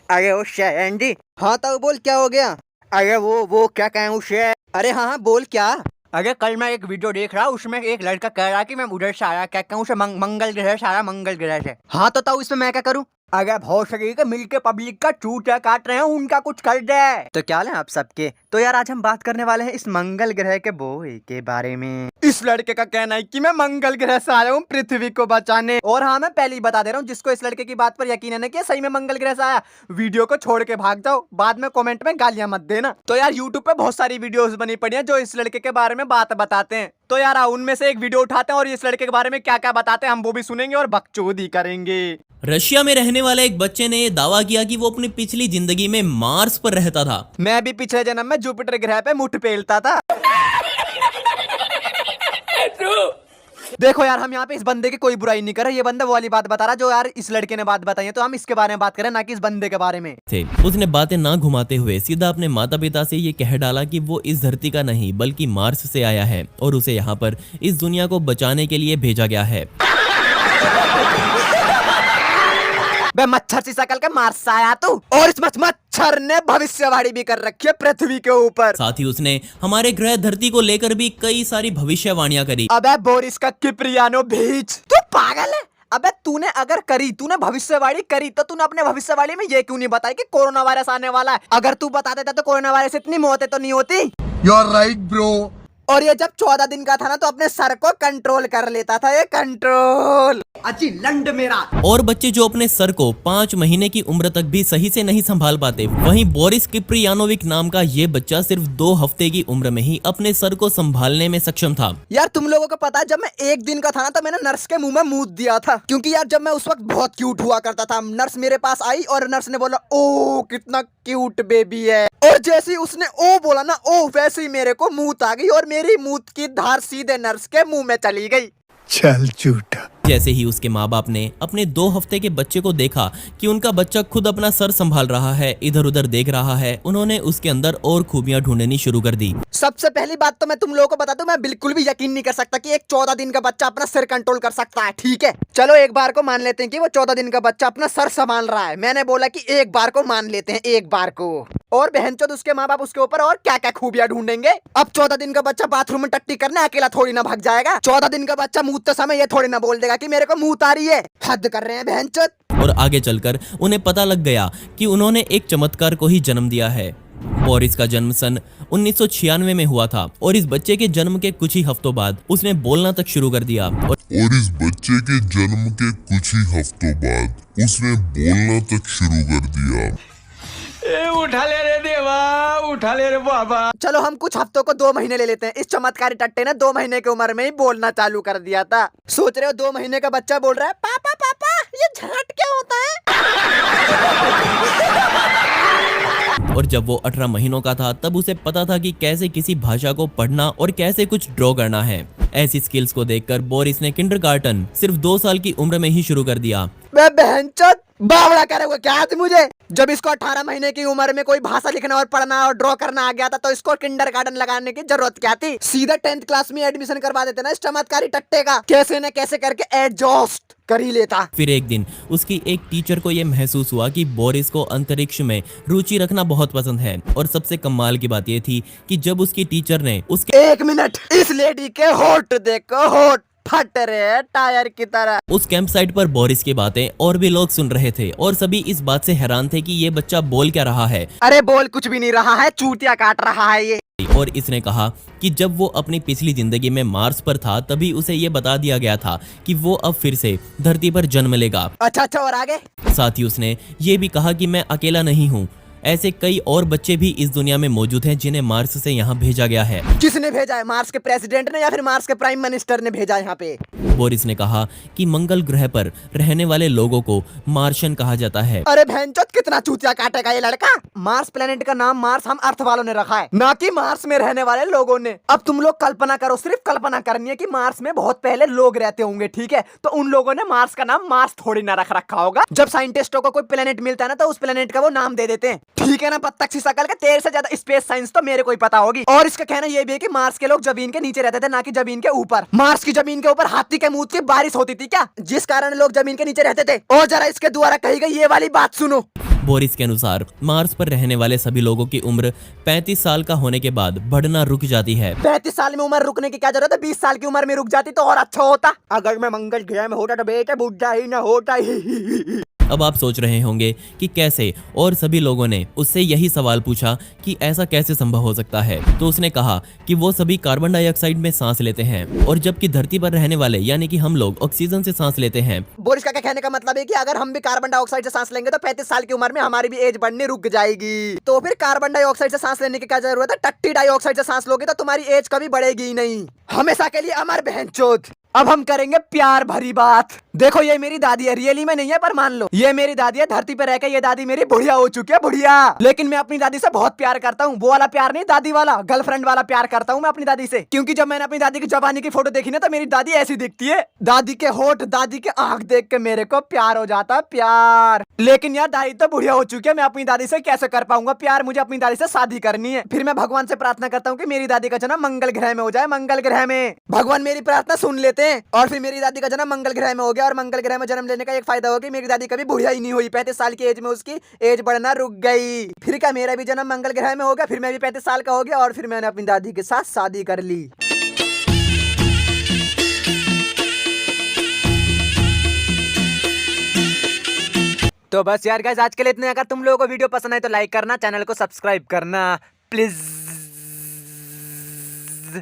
अरे वो शैंडी। हाँ तो बोल, क्या हो गया? अरे वो क्या कहें उसे। अरे हाँ बोल क्या। अरे कल मैं एक वीडियो देख रहा, उसमें एक लड़का कह रहा कि मैं उधर से आया, क्या कहूँ उसे, मंगल ग्रह से आया, मंगल ग्रह से। हाँ तो ताऊ इसमें मैं क्या करूँ? अरे बहुत सही के मिलके पब्लिक का चूतिया काट रहे हैं, उनका कुछ कर दे। तो क्या लें आप सबके। तो यार आज हम बात करने वाले हैं इस मंगल ग्रह के बॉय के बारे में। इस लड़के का कहना है कि मैं मंगल ग्रह से आया हूँ पृथ्वी को बचाने। और हाँ मैं पहले ही बता दे रहा हूँ, जिसको इस लड़के की बात पर यकीन है ना कि सही में मंगल ग्रह से आया, वीडियो को छोड़ के भाग जाओ, बाद में कमेंट में गालियां मत देना। तो यार यूट्यूब पे बहुत सारी वीडियोस बनी पड़ी हैं जो इस लड़के के बारे में बात बताते हैं। तो यार उनमें से एक वीडियो उठाते हैं और इस लड़के के बारे में क्या क्या बताते हैं हम वो भी सुनेंगे और बकचोदी करेंगे। रशिया में रहने वाले एक बच्चे ने दावा किया कि वो अपनी पिछली जिंदगी में मार्स पर रहता था। मैं भी पिछले जन्म में जुपिटर ग्रह पे मुठ पेलता था। देखो यार हम यहाँ पे इस बंदे की कोई बुराई नहीं कर रहे, ये बंदा वो वाली बात बता रहा जो यार इस लड़के ने बात बताई है, तो हम इसके बारे में बात करें ना कि इस बंदे के बारे में। उसने बातें ना घुमाते हुए सीधा अपने माता पिता से ये कह डाला कि वो इस धरती का नहीं बल्कि मार्स से आया है और उसे यहाँ पर इस दुनिया को बचाने के लिए भेजा गया है। बे मच्छर सी शकल के मार्स से आया तू, और इस मच्छर ने भविष्यवाणी भी कर रखी है पृथ्वी के ऊपर। साथ ही उसने हमारे ग्रह धरती को लेकर भी कई सारी भविष्यवाणियां करी। अबे बोरिस का किप्रियानो बीच, तू पागल है। अबे तूने अगर करी, तूने भविष्यवाणी करी, तो तूने अपने भविष्यवाणी में ये क्यों नहीं बताई कि कोरोना वायरस आने वाला है? अगर तू बता देता तो कोरोना वायरस इतनी मौतें तो नहीं होती। You're right, bro. और ये जब 14 दिन का था ना तो अपने सर को कंट्रोल कर लेता था, ये कंट्रोल। अच्छी लंड मेरा। और बच्चे जो अपने सर को 5 महीने की उम्र तक भी सही से नहीं संभाल पाते, वहीं बोरिस किप्रियानोविक नाम का ये बच्चा सिर्फ 2 हफ्ते की उम्र में ही अपने सर को संभालने में सक्षम था। यार तुम लोगों को पता है, जब मैं 1 दिन का था ना तो मैंने नर्स के मुंह में मूत दिया था, क्योंकि यार जब मैं उस वक्त बहुत क्यूट हुआ करता था। नर्स मेरे पास आई और नर्स ने बोला ओ कितना क्यूट बेबी है, और जैसे ही उसने ओ बोला ना, ओ वैसे ही मेरे को मूत आ गई और मेरी मूत की धार सीधे नर्स के मुंह में चली गई। चल झूठा। जैसे ही उसके माँ बाप ने अपने 2 हफ्ते के बच्चे को देखा कि उनका बच्चा खुद अपना सर संभाल रहा है, इधर उधर देख रहा है, उन्होंने उसके अंदर और खूबियां ढूंढनी शुरू कर दी। सबसे पहली बात तो मैं तुम लोगों को बता दूं, मैं बिल्कुल भी यकीन नहीं कर सकता कि एक 14 दिन का बच्चा अपना सिर कंट्रोल कर सकता है। ठीक है चलो एक बार को मान लेते हैं कि वो 14 दिन का बच्चा अपना सर संभाल रहा है। मैंने बोला कि एक बार को मान लेते हैं, एक बार को। और बहनचोद उसके माँ बाप उसके ऊपर और क्या क्या खूबियां ढूंढेंगे। अब 14 दिन का बच्चा बाथरूम में टट्टी करने अकेला थोड़ी ना भाग जाएगा। 14 दिन का बच्चा मूतते समय ये थोड़ी ना बोल देगा कि मेरे को मूत आ रही है। हद कर रहे हैं बहनचोद। और आगे चलकर उन्हें पता लग गया कि उन्होंने एक चमत्कार को ही जन्म दिया है। बोरिस का जन्म सन 1996 में हुआ था और इस बच्चे के जन्म के कुछ ही हफ्तों बाद उसने बोलना तक शुरू कर दिया। और इस बच्चे के जन्म के कुछ ही हफ्तों बाद उसने बोलना तक शुरू कर दिया। उठा ले रे देवा, उठा ले रे बाबा। चलो हम कुछ हफ्तों को 2 महीने ले लेते हैं। इस चमत्कारी टट्टे ने 2 महीने की उम्र में ही बोलना चालू कर दिया था। सोच रहे हो 2 महीने का बच्चा बोल रहा है पापा पापा ये झाट क्या होता है। और जब वो 18 महीनों का था तब उसे पता था कि कैसे किसी भाषा को पढ़ना और कैसे कुछ ड्रॉ करना है। ऐसी स्किल्स को देखकर बोरिस ने किंडरगार्टन सिर्फ 2 साल की उम्र में ही शुरू कर दिया। मैं बहनचोद बावड़ा करेगा क्या आज मुझे। जब इसको 18 महीने की उम्र में कोई भाषा लिखना और पढ़ना और ड्रॉ करना आ गया था तो इसको किंडरगार्टन लगाने की जरूरत क्या थी। सीधा 10th क्लास में एडमिशन करवा देते ना इस चमत्कारी टट्टे का। कैसे न कैसे करके एडजस्ट कर ही लेता। फिर एक दिन उसकी एक टीचर को यह महसूस हुआ कि बोरिस को अंतरिक्ष में रुचि रखना बहुत पसंद है। और सबसे कमाल की बात यह थी कि जब उसकी टीचर ने उसके 1 मिनट इस लेडी के होठ देखो, होठ फट रहे टायर की तरह। उस कैंप साइट पर बोरिस की बातें और भी लोग सुन रहे थे और सभी इस बात से हैरान थे कि ये बच्चा बोल क्या रहा है। अरे बोल कुछ भी नहीं रहा है, चूतिया काट रहा है ये। और इसने कहा कि जब वो अपनी पिछली जिंदगी में मार्स पर था तभी उसे ये बता दिया गया था कि वो अब फिर से धरती पर जन्म लेगा। अच्छा और आगे? साथ ही उसने ये भी कहा कि मैं अकेला नहीं हूँ, ऐसे कई और बच्चे भी इस दुनिया में मौजूद हैं जिन्हें मार्स से यहाँ भेजा गया है। किसने भेजा है? मार्स के प्रेसिडेंट ने या फिर मार्स के प्राइम मिनिस्टर ने भेजा यहाँ पे? बोरिस ने कहा कि मंगल ग्रह पर रहने वाले लोगों को मार्शियन कहा जाता है। अरे बहनचोद कितना चूतिया काटेगा ये लड़का। मार्स प्लेनेट का नाम मार्स हम अर्थ वालों ने रखा है, ना कि मार्स में रहने वाले लोगों ने। अब तुम लोग कल्पना करो, सिर्फ कल्पना करनी है कि मार्स में बहुत पहले लोग रहते होंगे, ठीक है? तो उन लोगों ने मार्स का नाम मार्स थोड़ी ना रख रखा होगा। जब साइंटिस्टों को कोई प्लेनेट मिलता है ना तो उस प्लेनेट का वो नाम दे देते हैं, ठीक है ना? बत्तख सी शकल के, तेरे से ज्यादा स्पेस साइंस तो मेरे को ही पता होगी। और इसका कहना ये भी है कि मार्स के लोग जमीन के नीचे रहते थे, ना कि जमीन के ऊपर। मार्स की जमीन के ऊपर हाथी के मूत की बारिश होती थी क्या, जिस कारण लोग जमीन के नीचे रहते थे? और जरा इसके द्वारा कही गई ये वाली बात सुनो। बोरिस के अनुसार मार्स पर रहने वाले सभी लोगों की उम्र 35 साल का होने के बाद बढ़ना रुक जाती है। 35 साल में उम्र रुकने की क्या जरूरत है? 20 साल की उम्र में रुक जाती तो और अच्छा होता। अगर मैं मंगल ग्रह में होता तो बेटा बुढ़ा ही ना होता ही। अब आप सोच रहे होंगे कि कैसे, और सभी लोगों ने उससे यही सवाल पूछा कि ऐसा कैसे संभव हो सकता है। तो उसने कहा कि वो सभी कार्बन डाइऑक्साइड में सांस लेते हैं और जबकि धरती पर रहने वाले यानी कि हम लोग ऑक्सीजन से सांस लेते हैं। बोरिस का कहने का मतलब है कि अगर हम भी कार्बन डाइऑक्साइड से सांस लेंगे तो 35 साल की उम्र में हमारी भी एज बढ़ने रुक जाएगी। तो फिर कार्बन डाइऑक्साइड से सांस लेने की क्या जरूरत है? टट्टी डाइऑक्साइड से सांस लोगे तो तुम्हारी एज कभी बढ़ेगी ही नहीं, हमेशा के लिए अमर बहनचोद। अब हम करेंगे प्यार भरी बात। देखो ये मेरी दादी है, रियली में नहीं है पर मान लो ये मेरी दादी है। धरती पे रह के ये दादी मेरी बुढ़िया हो चुकी है, बुढ़िया। लेकिन मैं अपनी दादी से बहुत प्यार करता हूँ। वो वाला प्यार नहीं, दादी वाला, गर्लफ्रेंड वाला प्यार करता हूँ मैं अपनी दादी से। क्योंकि जब मैंने अपनी दादी की जवानी की फोटो देखी ना तो मेरी दादी ऐसी दिखती है। दादी के होठ, दादी के आंख देख के मेरे को प्यार हो जाता है, प्यार। लेकिन यार दादी तो बुढ़िया हो चुकी है, मैं अपनी दादी से कैसे कर पाऊंगा प्यार? मुझे अपनी दादी से शादी करनी है। फिर मैं भगवान से प्रार्थना करता हूँ कि मेरी दादी का जन्म मंगल ग्रह में हो जाए, मंगल ग्रह में। भगवान मेरी प्रार्थना सुन लेते हैं और फिर मेरी दादी का जन्म मंगल ग्रह में हो गया। और मंगल ग्रह में जन्म लेने का एक फायदा होगा कि मेरी दादी कभी बुढ़िया ही नहीं हुई। 35 साल की एज में उसकी एज बढ़ना रुक गई। फिर क्या मेरा भी जन्म मंगल ग्रह में हो गया, फिर मैं भी 35 साल का हो गया और फिर मैंने अपनी दादी के साथ शादी कर ली। तो बस यार गाइस आज के लिए इतने। अगर तुम लोगों को वीडियो पसंद आए तो लाइक करना, चैनल को सब्सक्राइब करना प्लीज।